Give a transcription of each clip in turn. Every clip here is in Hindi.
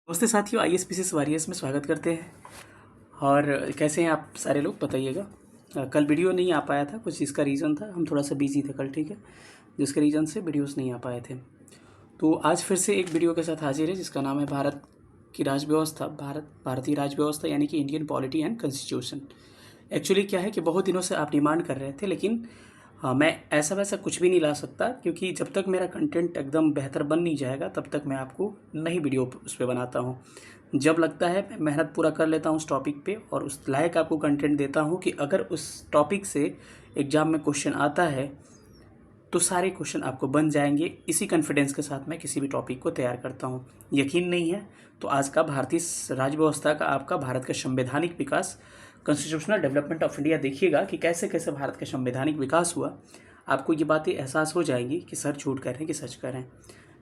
नमस्ते साथियों, आईएसपीसीएस वॉरियर्स में स्वागत करते हैं। और कैसे हैं आप सारे लोग, बताइएगा। कल वीडियो नहीं आ पाया था, कुछ इसका रीज़न था, हम थोड़ा सा बिजी थे कल, ठीक है, जिसके रीज़न से वीडियोस नहीं आ पाए थे। तो आज फिर से एक वीडियो के साथ हाजिर है जिसका नाम है भारत की राजव्यवस्था, भारतीय राजव्यवस्था यानी कि Indian polity and constitution. Actually क्या है कि बहुत दिनों से आप डिमांड कर रहे थे, लेकिन मैं ऐसा वैसा कुछ भी नहीं ला सकता, क्योंकि जब तक मेरा कंटेंट एकदम बेहतर बन नहीं जाएगा तब तक मैं आपको नई वीडियो उस पर बनाता हूँ। जब लगता है मैं मेहनत पूरा कर लेता हूँ उस टॉपिक पे और उस लायक आपको कंटेंट देता हूँ कि अगर उस टॉपिक से एग्ज़ाम में क्वेश्चन आता है तो सारे क्वेश्चन आपको बन जाएंगे। इसी कॉन्फिडेंस के साथ मैं किसी भी टॉपिक को तैयार करता हूँ। यकीन नहीं है तो आज का भारतीय राजव्यवस्था का, आपका भारत का संवैधानिक विकास, कॉन्स्टिट्यूशनल डेवलपमेंट ऑफ इंडिया देखिएगा कि कैसे कैसे भारत का संवैधानिक विकास हुआ। आपको ये बातें एहसास हो जाएंगी कि सर झूठ कह रहे हैं कि सच कह रहे हैं,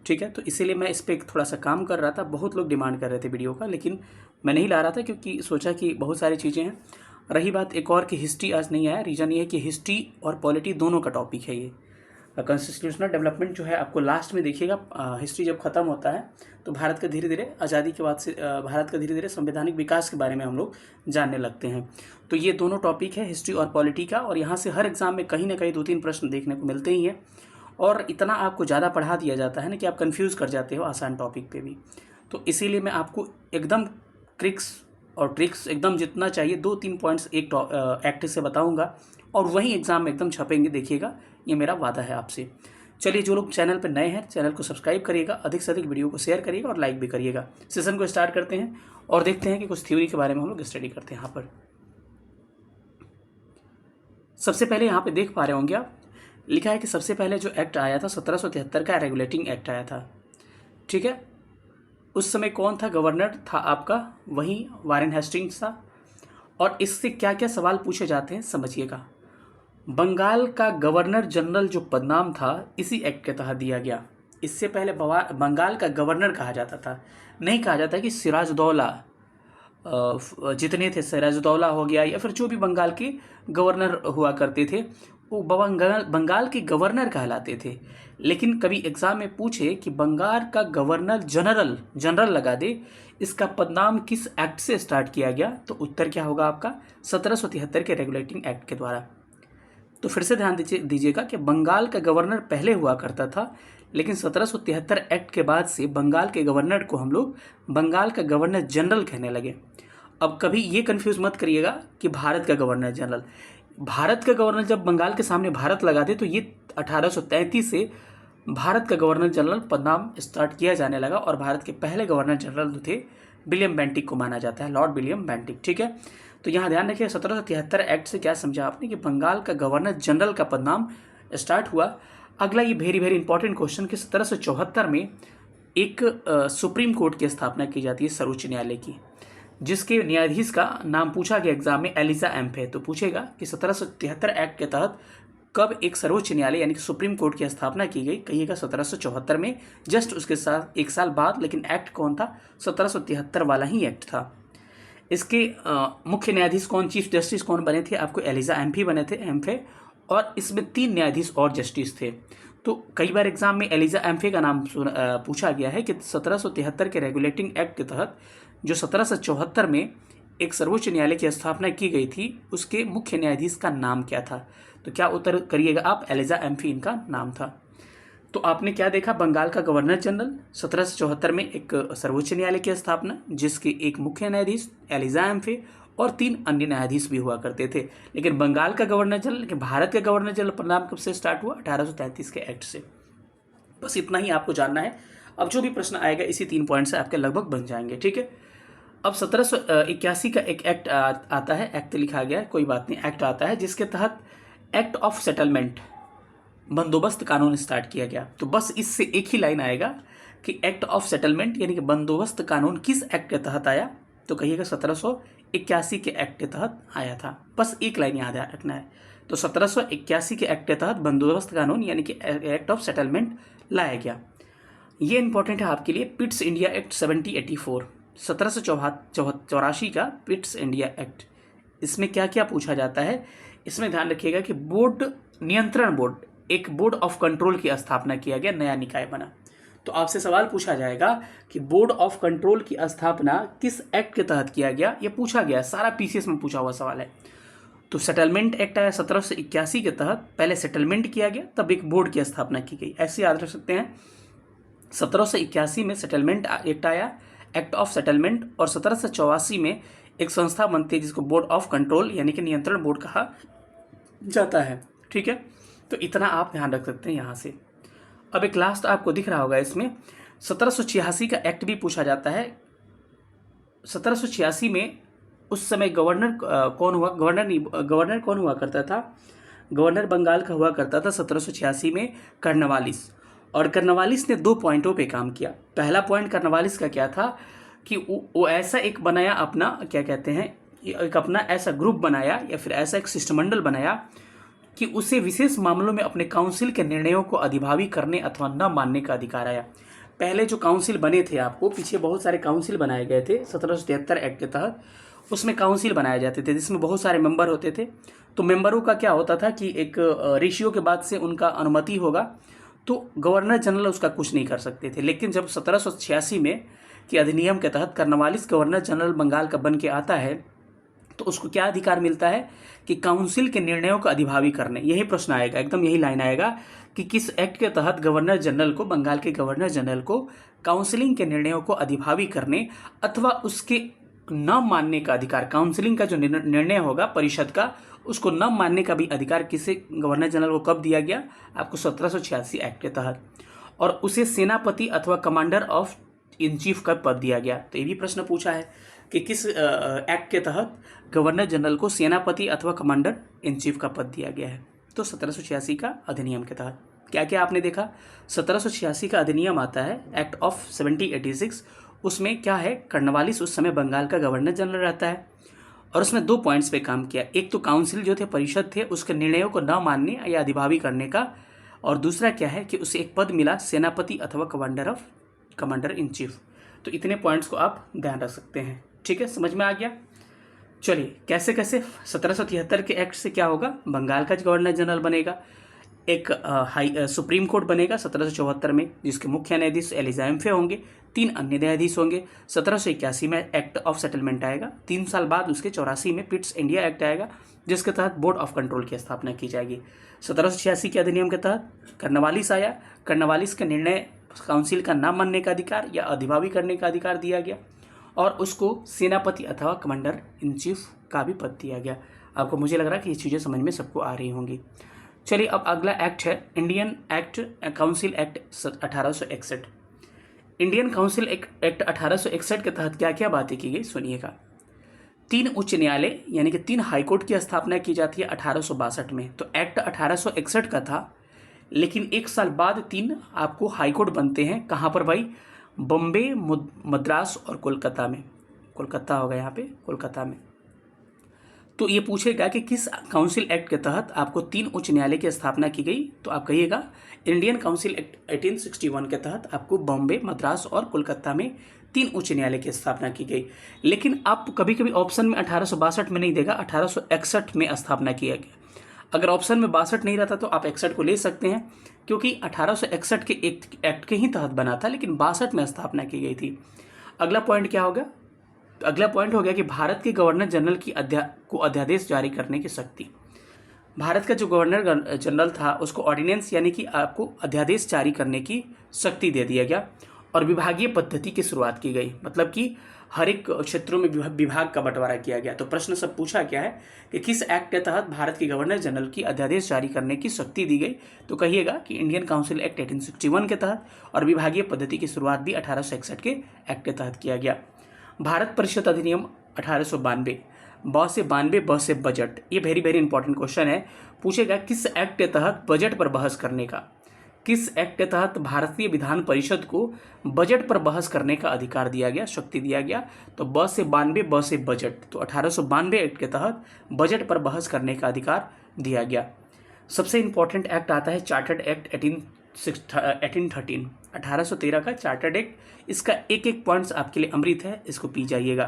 ठीक है। तो इसीलिए मैं इस पर थोड़ा सा काम कर रहा था। बहुत लोग डिमांड कर रहे थे वीडियो का, लेकिन मैं नहीं ला रहा था क्योंकि सोचा कि बहुत सारी चीज़ें हैं। रही बात एक और कि हिस्ट्री आज नहीं आया, रीज़न ये है कि हिस्ट्री और पॉलिटी दोनों का टॉपिक है ये। कॉन्स्टिट्यूशनल डेवलपमेंट जो है आपको लास्ट में देखिएगा। हिस्ट्री जब ख़त्म होता है तो भारत का धीरे धीरे आज़ादी के बाद से भारत का धीरे धीरे संवैधानिक विकास के बारे में हम लोग जानने लगते हैं। तो ये दोनों टॉपिक है, हिस्ट्री और पॉलिटी का, और यहाँ से हर एग्ज़ाम में कहीं ना कहीं 2-3 प्रश्न देखने को मिलते ही हैं। और इतना आपको ज़्यादा पढ़ा दिया जाता है ना कि आप कंफ्यूज कर जाते हो आसान टॉपिक पे भी। तो इसीलिए मैं आपको एकदम ट्रिक्स और ट्रिक्स एकदम जितना चाहिए 2-3 पॉइंट्स एक एक्ट से बताऊंगा और वहीं एग्ज़ाम में एकदम छपेंगे, देखिएगा, ये मेरा वादा है आपसे। चलिए, जो लोग चैनल पर नए हैं चैनल को सब्सक्राइब करिएगा, अधिक से अधिक वीडियो को शेयर करिएगा और लाइक भी करिएगा। सेशन को स्टार्ट करते हैं और देखते हैं कि कुछ थ्योरी के बारे में हम लोग स्टडी करते हैं। यहाँ पर सबसे पहले यहाँ पे देख पा रहे होंगे आप, लिखा है कि सबसे पहले जो एक्ट आया था 1773 का रेगुलेटिंग एक्ट आया था, ठीक है। उस समय कौन था गवर्नर? था आपका वही वारेन हेस्टिंग्स था। और इससे क्या क्या सवाल पूछे जाते हैं समझिएगा। बंगाल का गवर्नर जनरल जो पदनाम था इसी एक्ट के तहत दिया गया। इससे पहले बंगाल का गवर्नर कहा जाता था, नहीं कहा जाता कि सिराजुद्दौला, जितने थे सिराजुद्दौला हो गया या फिर जो भी बंगाल के गवर्नर हुआ करते थे वो बंगाल के गवर्नर कहलाते थे। लेकिन कभी एग्जाम में पूछे कि बंगाल का गवर्नर जनरल, जनरल लगा दे, इसका पदनाम किस एक्ट से स्टार्ट किया गया, तो उत्तर क्या होगा आपका 1773 के रेगुलेटिंग एक्ट के द्वारा। तो फिर से ध्यान दीजिएगा कि बंगाल का गवर्नर पहले हुआ करता था, लेकिन 1773 एक्ट के बाद से बंगाल के गवर्नर को हम लोग बंगाल का गवर्नर जनरल कहने लगे। अब कभी ये कंफ्यूज मत करिएगा कि भारत का गवर्नर जनरल, भारत का गवर्नर जब बंगाल के सामने भारत लगा दे तो ये 1833 से भारत का गवर्नर जनरल पदनाम स्टार्ट किया जाने लगा। और भारत के पहले गवर्नर जनरल जो थे विलियम बेंटिक को माना जाता है, लॉर्ड विलियम बेंटिक, ठीक है। तो यहाँ ध्यान रखिए 1773 एक्ट से क्या समझा आपने कि बंगाल का गवर्नर जनरल का पदनाम स्टार्ट हुआ। अगला ये वेरी वेरी इंपॉर्टेंट क्वेश्चन कि 1774 में एक सुप्रीम कोर्ट की स्थापना की जाती है, सर्वोच्च न्यायालय की, जिसके न्यायाधीश का नाम पूछा गया एग्जाम में, एलिजा एम्फे। तो पूछेगा कि 1773 एक्ट के तहत कब एक सर्वोच्च न्यायालय यानी कि सुप्रीम कोर्ट की स्थापना की गई? कहिएगा 1774 में, जस्ट उसके साथ एक साल बाद। लेकिन एक्ट कौन था? 1773 वाला ही एक्ट था। इसके मुख्य न्यायाधीश कौन, चीफ जस्टिस कौन बने थे? आपको एलिजा एम्फे बने थे, एम्फे। और इसमें 3 न्यायाधीश और जस्टिस थे। तो कई बार एग्जाम में एलिजा एम्फे का नाम पूछा गया है कि 1773 के रेगुलेटिंग एक्ट के तहत जो 1774 में एक सर्वोच्च न्यायालय की स्थापना की गई थी उसके मुख्य न्यायाधीश का नाम क्या था? तो क्या उत्तर करिएगा आप? एलिजा एम्फे इनका नाम था। तो आपने क्या देखा? बंगाल का गवर्नर जनरल, 1774 में एक सर्वोच्च न्यायालय की स्थापना जिसके एक मुख्य न्यायाधीश एलिजा एम्फे और 3 अन्य न्यायाधीश भी हुआ करते थे। लेकिन बंगाल का गवर्नर जनरल, लेकिन भारत का गवर्नर जनरल पदनाम कब से स्टार्ट हुआ? 1833 के एक्ट से। बस इतना ही आपको जानना है। अब जो भी प्रश्न आएगा इसी 3 पॉइंट से आपके लगभग बन जाएंगे, ठीक है। अब 1781 का एक एक्ट आता है, एक्ट लिखा गया है, कोई बात नहीं, एक्ट आता है जिसके तहत एक्ट ऑफ सेटलमेंट, बंदोबस्त कानून स्टार्ट किया गया। तो बस इससे एक ही लाइन आएगा कि एक्ट ऑफ सेटलमेंट यानी कि बंदोबस्त कानून किस एक्ट के तहत आया? तो कहिएगा 1781 के एक्ट के तहत आया था। बस एक लाइन याद रखना है। तो 1781 के एक्ट के तहत बंदोबस्त कानून यानी कि एक्ट ऑफ सेटलमेंट लाया गया। ये इंपॉर्टेंट है आपके लिए। पिट्स इंडिया एक्ट 1784, 1784 का पिट्स इंडिया एक्ट। इसमें क्या क्या पूछा जाता है? इसमें ध्यान रखिएगा कि बोर्ड, नियंत्रण बोर्ड, एक बोर्ड ऑफ कंट्रोल की स्थापना किया गया, नया निकाय बना। तो आपसे सवाल पूछा जाएगा कि बोर्ड ऑफ कंट्रोल की स्थापना किस एक्ट के तहत किया गया, ये पूछा गया, सारा पीसीएस में पूछा हुआ सवाल है। तो सेटलमेंट एक्ट आया 1781 के तहत, पहले सेटलमेंट किया गया तब एक बोर्ड की स्थापना की गई, ऐसे याद रख सकते हैं। 1781 में सेटलमेंट एक्ट आया, एक्ट ऑफ सेटलमेंट, और 1784 में एक संस्था बनती है जिसको बोर्ड ऑफ कंट्रोल यानी कि नियंत्रण बोर्ड कहा जाता है। ठीक है, तो इतना आप ध्यान रख सकते हैं यहाँ से। अब एक लास्ट आपको दिख रहा होगा इसमें 1786 का एक्ट भी पूछा जाता है। 1786 में उस समय गवर्नर कौन हुआ, गवर्नर कौन हुआ करता था, गवर्नर बंगाल का हुआ करता था 1786 में कर्नवालिस। और कर्नवालिस ने 2 पॉइंटों पे काम किया। पहला पॉइंट कर्नवालिस का क्या था कि वो ऐसा एक बनाया अपना, क्या कहते हैं, एक अपना ऐसा ग्रुप बनाया या फिर ऐसा एक शिष्टमंडल बनाया कि उसे विशेष मामलों में अपने काउंसिल के निर्णयों को अधिभावी करने अथवा न मानने का अधिकार आया। पहले जो काउंसिल बने थे, आपको पीछे बहुत सारे काउंसिल बनाए गए थे 1773 एक्ट के तहत, उसमें काउंसिल बनाए जाते थे जिसमें बहुत सारे मेंबर होते थे। तो मेंबरों का क्या होता था कि एक रेशियो के बाद से उनका अनुमति होगा, तो गवर्नर जनरल उसका कुछ नहीं कर सकते थे। लेकिन जब 1786 में के अधिनियम के तहत कर्नवालिस गवर्नर जनरल बंगाल का बन के आता है, तो उसको क्या अधिकार मिलता है कि काउंसिल के निर्णयों को अधिभावी करने, यही प्रश्न आएगा, एकदम यही लाइन आएगा कि किस एक्ट के तहत गवर्नर जनरल को, बंगाल के गवर्नर जनरल को काउंसिलिंग के निर्णयों को अधिभावी करने अथवा उसके न मानने का अधिकार, काउंसिलिंग का जो निर्णय होगा परिषद का, उसको न मानने का भी अधिकार किसे, गवर्नर जनरल को कब दिया गया, आपको 1786 एक्ट के तहत। और उसे सेनापति अथवा कमांडर ऑफ इन चीफ का पद दिया गया। तो ये भी प्रश्न पूछा है कि किस एक्ट के तहत गवर्नर जनरल को सेनापति अथवा कमांडर इन चीफ का पद दिया गया है। तो 1786 का अधिनियम के तहत क्या क्या आपने देखा। 1786 का अधिनियम आता है, एक्ट ऑफ 1786। उसमें क्या है, कर्नवालिस उस समय बंगाल का गवर्नर जनरल रहता है और उसमें 2 पॉइंट्स पे काम किया। एक तो काउंसिल जो थे, परिषद थे, उसके निर्णयों को न मानने या अधिभावी करने का, और दूसरा क्या है कि उसे एक पद मिला सेनापति अथवा कमांडर इन चीफ। तो इतने पॉइंट्स को आप ध्यान रख सकते हैं। ठीक है, समझ में आ गया। चलिए कैसे कैसे 1773 के एक्ट से क्या होगा, बंगाल का गवर्नर जनरल बनेगा, एक सुप्रीम कोर्ट बनेगा 1774 में जिसके मुख्य न्यायाधीश एलिजाइम्फे होंगे, 3 अन्य न्यायाधीश होंगे। 1781 में एक्ट ऑफ सेटलमेंट आएगा, 3 साल बाद उसके 84 में पिट्स इंडिया एक्ट आएगा जिसके तहत बोर्ड ऑफ कंट्रोल की स्थापना की जाएगी। 1786 के अधिनियम के तहत कर्नवालिस आया, कर्नवालिस का निर्णय काउंसिल का नाम मानने का अधिकार या अधिभावी करने का अधिकार दिया गया और उसको सेनापति अथवा कमांडर इन चीफ का भी पद दिया गया। आपको, मुझे लग रहा है कि ये चीज़ें समझ में सबको आ रही होंगी। चलिए अब अगला एक्ट है Indian act council act 1861। Indian council act 1861 के तहत क्या क्या बातें की गई सुनिएगा। 3 उच्च न्यायालय यानी कि 3 हाईकोर्ट की स्थापना की जाती है 1862 में। तो एक्ट 1861 का था, लेकिन 1 साल बाद 3 आपको हाईकोर्ट बनते हैं। कहाँ पर भाई, बॉम्बे, मद्रास और कोलकाता में। कोलकाता होगा यहाँ पे, कोलकाता में। तो ये पूछेगा कि किस काउंसिल एक्ट के तहत आपको 3 उच्च न्यायालय की स्थापना की गई, तो आप कहिएगा इंडियन काउंसिल एक्ट 1861 के तहत आपको बॉम्बे, मद्रास और कोलकाता में 3 उच्च न्यायालय की स्थापना की गई। लेकिन आप कभी कभी ऑप्शन में 1862 में नहीं देगा, 1861 में स्थापना किया गया। अगर ऑप्शन में 62 नहीं रहता तो आप 61 को ले सकते हैं, क्योंकि 1861 के एक्ट के ही तहत बना था, लेकिन 62 में स्थापना की गई थी। अगला पॉइंट क्या होगा, अगला पॉइंट हो गया कि भारत के गवर्नर जनरल की को अध्यादेश जारी करने की शक्ति। भारत का जो गवर्नर जनरल था उसको ऑर्डिनेंस यानी कि आपको अध्यादेश जारी करने की शक्ति दे दिया गया और विभागीय पद्धति की शुरुआत की गई, मतलब कि हर एक क्षेत्रों में विभाग का बंटवारा किया गया। तो प्रश्न सब पूछा गया है कि किस एक्ट के तहत भारत के गवर्नर जनरल की अध्यादेश जारी करने की शक्ति दी गई, तो कहिएगा कि इंडियन काउंसिल एक्ट 1861 के तहत, और विभागीय पद्धति की शुरुआत भी 1861 के एक्ट के तहत किया गया। भारत परिषद अधिनियम 1892, ब से 92, ब से बजट। ये वेरी वेरी इंपॉर्टेंट क्वेश्चन है, पूछेगा किस एक्ट के तहत बजट पर बहस करने का, किस एक्ट के तहत भारतीय विधान परिषद को बजट पर बहस करने का अधिकार दिया गया, शक्ति दिया गया। तो ब से 92, ब से बजट। तो 1892 एक्ट के तहत बजट पर बहस करने का अधिकार दिया गया। सबसे इंपॉर्टेंट एक्ट आता है चार्टर्ड एक्ट 1813, 1813 का चार्टर्ड एक्ट। इसका एक एक पॉइंट्स आपके लिए अमृत है, इसको पी जाइएगा।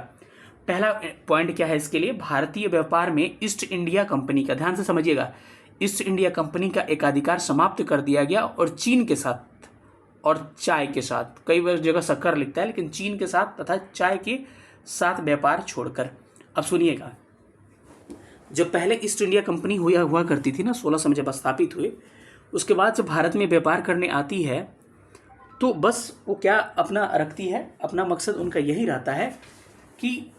पहला पॉइंट क्या है इसके लिए, भारतीय व्यापार में ईस्ट इंडिया कंपनी का, ध्यान से समझिएगा, ईस्ट इंडिया कंपनी का एकाधिकार समाप्त कर दिया गया और चीन के साथ और चाय के साथ, कई जगह शक्कर लिखता है लेकिन चीन के साथ तथा चाय के साथ व्यापार छोड़कर। अब सुनिएगा, जब पहले ईस्ट इंडिया कंपनी हुआ करती थी ना, 1600 में जब स्थापित हुए, उसके बाद जब भारत में व्यापार करने आती है तो बस वो क्या अपना रखती है, अपना मकसद उनका यही रहता है कि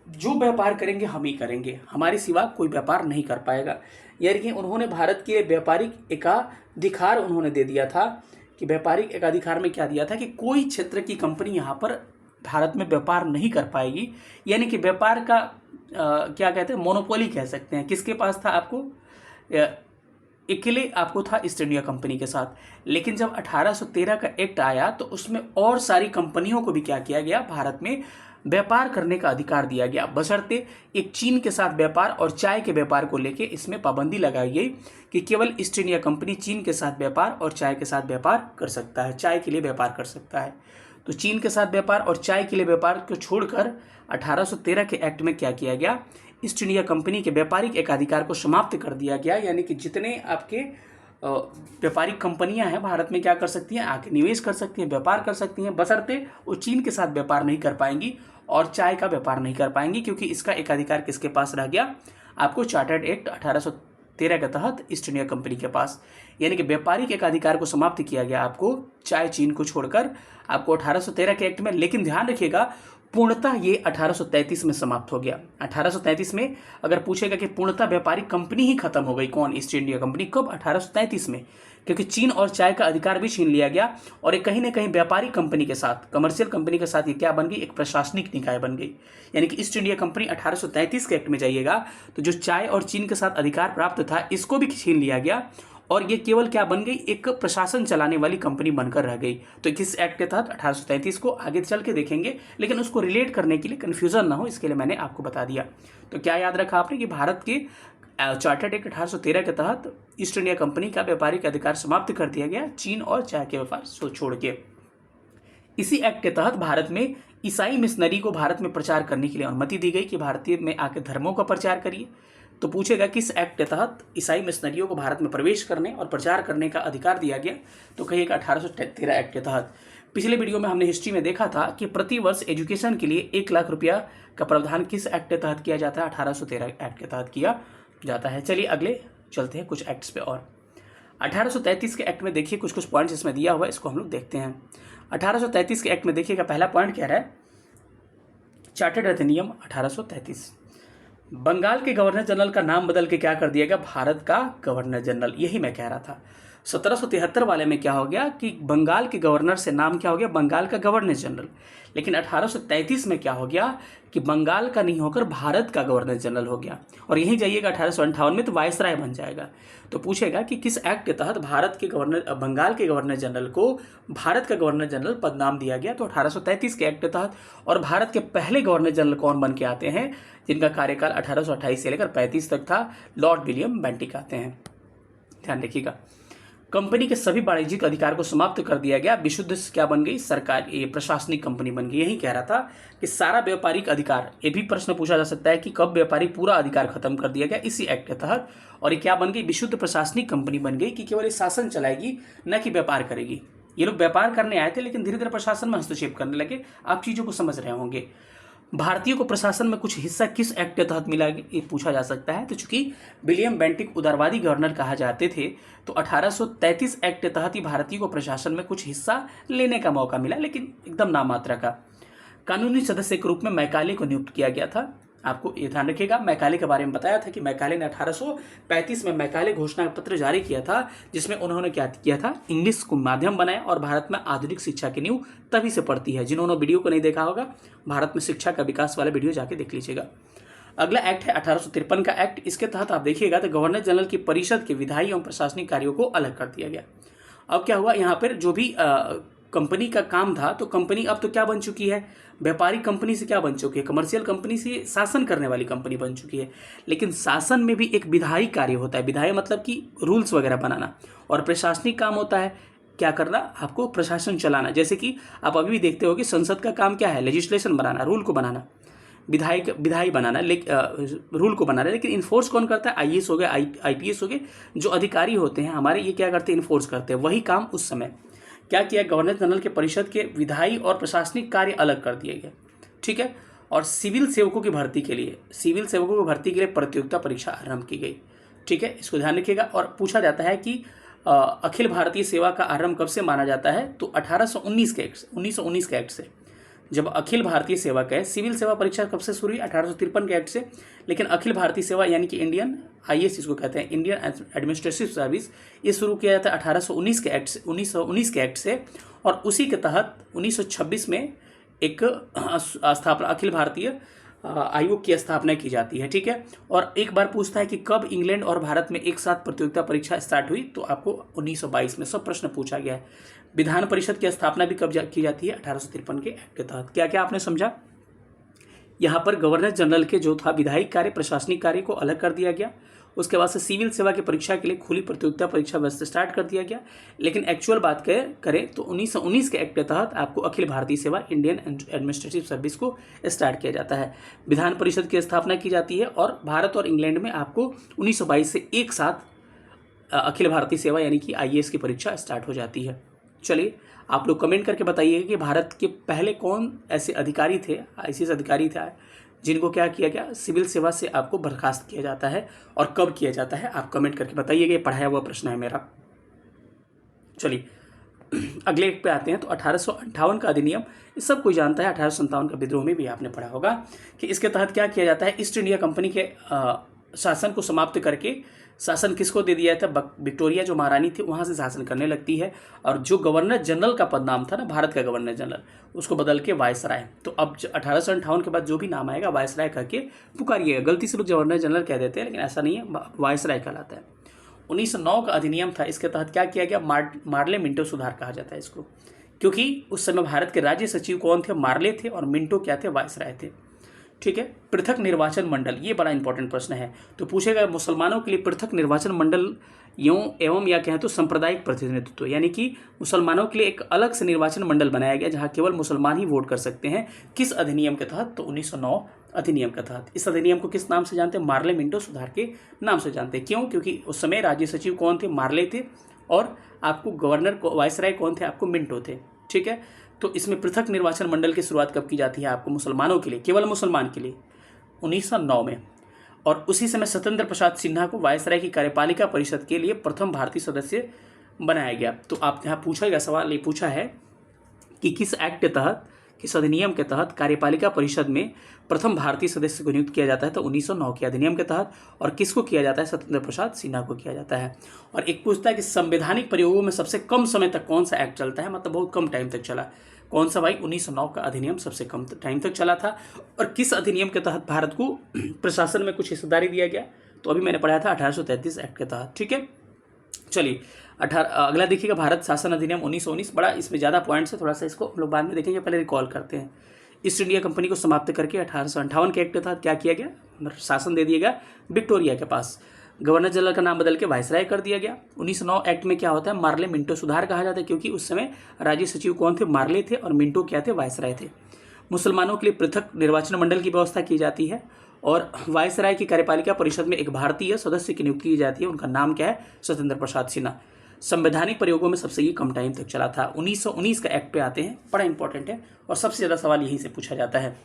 जो व्यापार करेंगे हम ही करेंगे, हमारे सिवा कोई व्यापार नहीं कर पाएगा। यानी कि उन्होंने भारत के व्यापारिक एकाधिकार उन्होंने दे दिया था कि व्यापारिक एकाधिकार में क्या दिया था कि कोई क्षेत्र की कंपनी यहाँ पर भारत में व्यापार नहीं कर पाएगी। यानी कि व्यापार का क्या कहते हैं, मोनोपोली कह सकते हैं। किसके पास था? आपको अकेले आपको था ईस्ट इंडिया कंपनी के साथ। लेकिन जब 1813 का एक्ट आया तो उसमें और सारी कंपनियों को भी क्या किया गया, भारत में व्यापार करने का अधिकार दिया गया, बशर्ते एक चीन के साथ व्यापार और चाय के व्यापार को लेके इसमें पाबंदी लगाई गई कि केवल ईस्ट इंडिया कंपनी चीन के साथ व्यापार और चाय के साथ व्यापार कर सकता है, चाय के लिए व्यापार कर सकता है। तो चीन के साथ व्यापार और चाय के लिए व्यापार को छोड़कर 1813 के एक्ट में क्या किया गया, ईस्ट इंडिया कंपनी के व्यापारिक एकाधिकार को समाप्त कर दिया गया। यानी कि जितने आपके व्यापारिक कंपनियां हैं भारत में क्या कर सकती हैं, आके निवेश कर सकती हैं, व्यापार कर सकती हैं, बशर्ते वो चीन के साथ व्यापार नहीं कर पाएंगी और चाय का व्यापार नहीं कर पाएंगी, क्योंकि इसका एकाधिकार किसके पास रह गया, आपको चार्टर्ड एक्ट 1813 के तहत ईस्ट इंडिया कंपनी के पास। यानी कि व्यापारिक एकाधिकार को समाप्त किया गया आपको चाय चीन को छोड़कर आपको 1813 के एक्ट में। लेकिन ध्यान रखिएगा, पूर्णतः ये 1833 में समाप्त हो गया। 1833 में अगर पूछेगा कि पूर्णतः व्यापारिक कंपनी ही खत्म हो गई, कौन? East India company. कब? 1833 में, क्योंकि चीन और चाय का अधिकार भी छीन लिया गया और एक कहीं ना कहीं व्यापारिक कंपनी के साथ, कमर्शियल कंपनी के साथ ये क्या बन गई, एक प्रशासनिक निकाय बन गई। यानी कि ईस्ट इंडिया कंपनी 1833 के एक्ट में जाइएगा तो जो चाय और चीन के साथ अधिकार प्राप्त था इसको भी छीन लिया गया और ये केवल क्या बन गई, एक प्रशासन चलाने वाली कंपनी बनकर रह गई। तो किस एक्ट के तहत? 1833 को आगे चल के देखेंगे, लेकिन उसको रिलेट करने के लिए कन्फ्यूजन ना हो इसके लिए मैंने आपको बता दिया। तो क्या याद रखा आपने कि भारत के चार्टर्ड एक्ट 1813 के तहत ईस्ट इंडिया कंपनी का व्यापारिक अधिकार समाप्त कर दिया गया चीन और चाय के व्यापार छोड़ के। इसी एक्ट के तहत भारत में ईसाई मिशनरी को भारत में प्रचार करने के लिए अनुमति दी गई कि भारतीय में आके धर्मों का प्रचार करिए। तो पूछेगा किस एक्ट के तहत ईसाई मिशनरियों को भारत में प्रवेश करने और प्रचार करने का अधिकार दिया गया, तो कहिएगा 1813 एक्ट के तहत। पिछले वीडियो में हमने हिस्ट्री में देखा था कि प्रति वर्ष एजुकेशन के लिए 1 लाख रुपया का प्रावधान किस एक्ट के तहत किया जाता है, 1813 एक्ट के तहत किया जाता है। चलिए अगले चलते हैं कुछ एक्ट्स पे। और 1833 के एक्ट में देखिए कुछ पॉइंट्स इसमें दिया हुआ है, इसको हम लोग देखते हैं। 1833 के एक्ट में देखिएगा पहला पॉइंट क्या रहा है, चार्टर्ड अधिनियम 1833। बंगाल के गवर्नर जनरल का नाम बदल के क्या कर दिया गया, भारत का गवर्नर जनरल। यही मैं कह रहा था। 1773 वाले में क्या हो गया कि बंगाल के गवर्नर से नाम क्या हो गया, बंगाल का गवर्नर जनरल। लेकिन 1833 में क्या हो गया कि बंगाल का नहीं होकर भारत का गवर्नर जनरल हो गया। और यहीं जाइएगा 1858 में तो वायसराय बन जाएगा। तो पूछेगा कि किस एक्ट के तहत भारत के गवर्नर, बंगाल के गवर्नर जनरल को भारत का गवर्नर जनरल पद नाम दिया गया, तो 1833 के एक्ट के तहत। और भारत के पहले गवर्नर जनरल कौन बन के आते हैं, जिनका कार्यकाल 1828 से लेकर 35 तक था, लॉर्ड विलियम बेंटिक आते हैं। ध्यान रखिएगा। कंपनी के सभी वाणिज्यिक अधिकार को समाप्त कर दिया गया, विशुद्ध क्या बन गई, सरकार, ये प्रशासनिक कंपनी बन गई। यही कह रहा था कि सारा व्यापारिक अधिकार, ये भी प्रश्न पूछा जा सकता है कि कब व्यापारिक पूरा अधिकार खत्म कर दिया गया, इसी एक्ट के तहत। और ये क्या बन गई, विशुद्ध प्रशासनिक कंपनी बन गई कि केवल ये शासन चलाएगी, न कि व्यापार करेगी। ये लोग व्यापार करने आए थे लेकिन धीरे धीरे प्रशासन में हस्तक्षेप करने लगे। आप चीज़ों को समझ रहे होंगे। भारतीयों को प्रशासन में कुछ हिस्सा किस एक्ट के तहत मिला, ये पूछा जा सकता है। तो चूंकि विलियम बेंटिक उदारवादी गवर्नर कहा जाते थे, तो 1833 एक्ट के तहत ही भारतीयों को प्रशासन में कुछ हिस्सा लेने का मौका मिला, लेकिन एकदम नामात्रा का। कानूनी सदस्य के रूप में मैकाले को नियुक्त किया गया था। आपको ये ध्यान रखिएगा, मैकाले के बारे में बताया था कि मैकाले ने 1835 में मैकाले घोषणा पत्र जारी किया था, जिसमें उन्होंने क्या किया था, इंग्लिश को माध्यम बनाया और भारत में आधुनिक शिक्षा की नींव तभी से पड़ती है। जिन्होंने वीडियो को नहीं देखा होगा, भारत में शिक्षा का विकास वाला वीडियो जाके देख लीजिएगा। अगला एक्ट है 1853 का एक्ट। इसके तहत आप देखिएगा तो गवर्नर जनरल की परिषद के विधायी एवं प्रशासनिक कार्यों को अलग कर दिया गया। अब क्या हुआ, यहाँ पर जो भी कंपनी का काम था, तो कंपनी अब तो क्या बन चुकी है, व्यापारिक कंपनी से क्या बन चुकी है, कमर्शियल कंपनी से शासन करने वाली कंपनी बन चुकी है। लेकिन शासन में भी एक विधायी कार्य होता है। विधायी मतलब कि रूल्स वगैरह बनाना, और प्रशासनिक काम होता है क्या करना, आपको प्रशासन चलाना। जैसे कि आप अभी भी देखते हो कि संसद का काम क्या है, लेजिस्लेशन बनाना, रूल को बनाना, विधायी बनाना, रूल को बनाना। लेकिन इन्फोर्स कौन करता है, आईएएस हो गए, आईपीएस हो गए, जो अधिकारी होते हैं हमारे, ये क्या करते हैं, इन्फोर्स करते हैं। वही काम उस समय क्या किया, गवर्नर जनरल के परिषद के विधायी और प्रशासनिक कार्य अलग कर दिए गए, ठीक है। और सिविल सेवकों की भर्ती के लिए प्रतियोगिता परीक्षा आरंभ की गई, ठीक है, इसको ध्यान रखिएगा। और पूछा जाता है कि अखिल भारतीय सेवा का आरंभ कब से माना जाता है, तो 1819 के एक्ट से। जब अखिल भारतीय सेवा का सिविल सेवा परीक्षा कब से शुरू हुई, 1853 के एक्ट से। लेकिन अखिल भारतीय सेवा यानी कि इंडियन IAS इसको कहते हैं, इंडियन एडमिनिस्ट्रेटिव सर्विस, ये शुरू किया जाता है 1819 के एक्ट से, 1919 के एक्ट से। और उसी के तहत 1926 में एक स्थापना, अखिल भारतीय आयोग की स्थापना की जाती है, ठीक है। और एक बार पूछता है कि कब इंग्लैंड और भारत में एक साथ प्रतियोगिता परीक्षा स्टार्ट हुई, तो आपको 1922 में सब प्रश्न पूछा गया है। विधान परिषद की स्थापना भी कब की जाती है, 1853 के एक्ट के तहत। क्या क्या आपने समझा, यहाँ पर गवर्नर जनरल के जो था विधायी कार्य प्रशासनिक कार्य को अलग कर दिया गया। उसके बाद से सिविल सेवा की परीक्षा के लिए खुली प्रतियोगिता परीक्षा व्यवस्था स्टार्ट कर दिया गया। लेकिन एक्चुअल बात करें तो 1919 के एक्ट के तहत आपको अखिल भारतीय सेवा इंडियन एडमिनिस्ट्रेटिव सर्विस को स्टार्ट किया जाता है। विधान परिषद की स्थापना की जाती है और भारत और इंग्लैंड में आपको 1922 से एक साथ अखिल भारतीय सेवा यानी कि IAS की परीक्षा स्टार्ट हो जाती है। चलिए आप लोग कमेंट करके बताइए कि भारत के पहले कौन ऐसे अधिकारी थे, ICS अधिकारी थे जिनको क्या किया गया, सिविल सेवा से आपको बर्खास्त किया जाता है, और कब किया जाता है, आप कमेंट करके बताइएगा। ये पढ़ाया हुआ प्रश्न है मेरा। चलिए अगले एक पे आते हैं। तो 1858 का अधिनियम, इस सब कोई जानता है। 1857 का विद्रोह में भी आपने पढ़ा होगा कि इसके तहत क्या किया जाता है, ईस्ट इंडिया कंपनी के शासन को समाप्त करके शासन किसको दे दिया था, विक्टोरिया जो महारानी थी वहाँ से शासन करने लगती है। और जो गवर्नर जनरल का पद नाम था ना, भारत का गवर्नर जनरल, उसको बदल के वायसराय। तो अब 1858 के बाद जो भी नाम आएगा वायसराय करके पुकारिएगा। गलती से लोग गवर्नर जनरल कह देते हैं, लेकिन ऐसा नहीं है, वायसराय कहलाता है। 1909 का अधिनियम था, इसके तहत क्या किया गया, मार्ले मिंटो सुधार कहा जाता है इसको, क्योंकि उस समय भारत के राज्य सचिव कौन थे, मार्ले थे, और मिंटो क्या थे, वायसराय थे, ठीक है। पृथक निर्वाचन मंडल, ये बड़ा इंपॉर्टेंट प्रश्न है। तो पूछेगा मुसलमानों के लिए पृथक निर्वाचन मंडल एवं या कहें तो सांप्रदायिक प्रतिनिधित्व, यानी कि मुसलमानों के लिए एक अलग से निर्वाचन मंडल बनाया गया जहां केवल मुसलमान ही वोट कर सकते हैं। किस अधिनियम के तहत, तो 1909 अधिनियम के तहत। इस अधिनियम को किस नाम से जानते हैं, मार्ले मिंटो सुधार के नाम से जानते हैं। क्यों, क्योंकि उस समय राज्य सचिव कौन थे, मार्ले थे, और आपको गवर्नर वायसराय कौन थे, आपको मिंटो थे, ठीक है। तो इसमें पृथक निर्वाचन मंडल की शुरुआत कब की जाती है, आपको मुसलमानों के लिए, केवल मुसलमान के लिए, 1909 में। और उसी समय सत्येंद्र प्रसाद सिन्हा को वायसराय की कार्यपालिका परिषद के लिए प्रथम भारतीय सदस्य बनाया गया। तो आप यहाँ पूछेगा सवाल, ये पूछा है कि किस एक्ट के तहत, किस अधिनियम के तहत कार्यपालिका परिषद में प्रथम भारतीय सदस्य को नियुक्त किया जाता है, तो 1909 के अधिनियम के तहत। और किसको किया जाता है, सत्येंद्र प्रसाद सिन्हा को किया जाता है। और एक पूछता है कि संवैधानिक प्रयोगों में सबसे कम समय तक कौन सा एक्ट चलता है, मतलब बहुत कम टाइम तक चला, कौन सा भाई, 1909 का अधिनियम सबसे कम टाइम तक चला था। और किस अधिनियम के तहत भारत को प्रशासन में कुछ हिस्सेदारी दिया गया, तो अभी मैंने पढ़ाया था 1833 एक्ट के तहत, ठीक है। चलिए अगला देखिएगा, भारत शासन अधिनियम 1919, बड़ा इसमें ज़्यादा पॉइंट्स है, थोड़ा सा इसको हम लोग बाद में देखेंगे, पहले रिकॉल करते हैं। ईस्ट इंडिया कंपनी को समाप्त करके 1858 के एक्ट के तहत क्या किया गया, शासन दे दिया गया विक्टोरिया के पास। गवर्नर जनरल का नाम बदल के वायसराय कर दिया गया। 1909 एक्ट में क्या होता है, मार्ले मिंटो सुधार कहा जाता है, क्योंकि उस समय राज्य सचिव कौन थे, मार्ले थे, और मिंटो क्या थे, वायसराय थे। मुसलमानों के लिए पृथक निर्वाचन मंडल की व्यवस्था की जाती है, और वायसराय की कार्यपालिका परिषद में एक भारतीय सदस्य की नियुक्ति की जाती है, उनका नाम क्या है, सत्येंद्र प्रसाद सिन्हा। संवैधानिक प्रयोगों में सबसे ये कम टाइम तक चला था। 1919 का एक्ट पे आते हैं, बड़ा इंपॉर्टेंट है, और सबसे ज़्यादा सवाल यहीं से पूछा जाता है।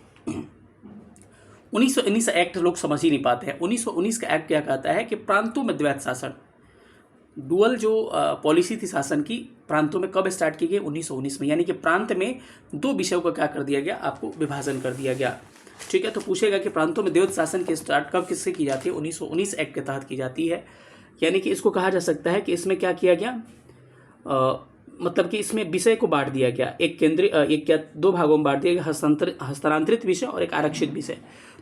1919 एक्ट लोग समझ ही नहीं पाते हैं। 1919 का एक्ट क्या कहता है कि प्रांतों में द्वैत शासन, डुअल जो पॉलिसी थी शासन की, प्रांतों में कब स्टार्ट की गई, 1919 में। यानी कि प्रांत में दो विषयों का क्या कर दिया गया, आपको विभाजन कर दिया गया, ठीक है। तो पूछेगा कि प्रांतों में द्वैत शासन की स्टार्ट कब किससे की जाती है, 1919 एक्ट के तहत की जाती है। यानी कि इसको कहा जा सकता है कि इसमें क्या किया गया, मतलब कि इसमें विषय को बांट दिया गया, एक केंद्रीय, एक क्या दो भागों में बांट दिया गया, हस्तांतरित विषय और एक आरक्षित विषय।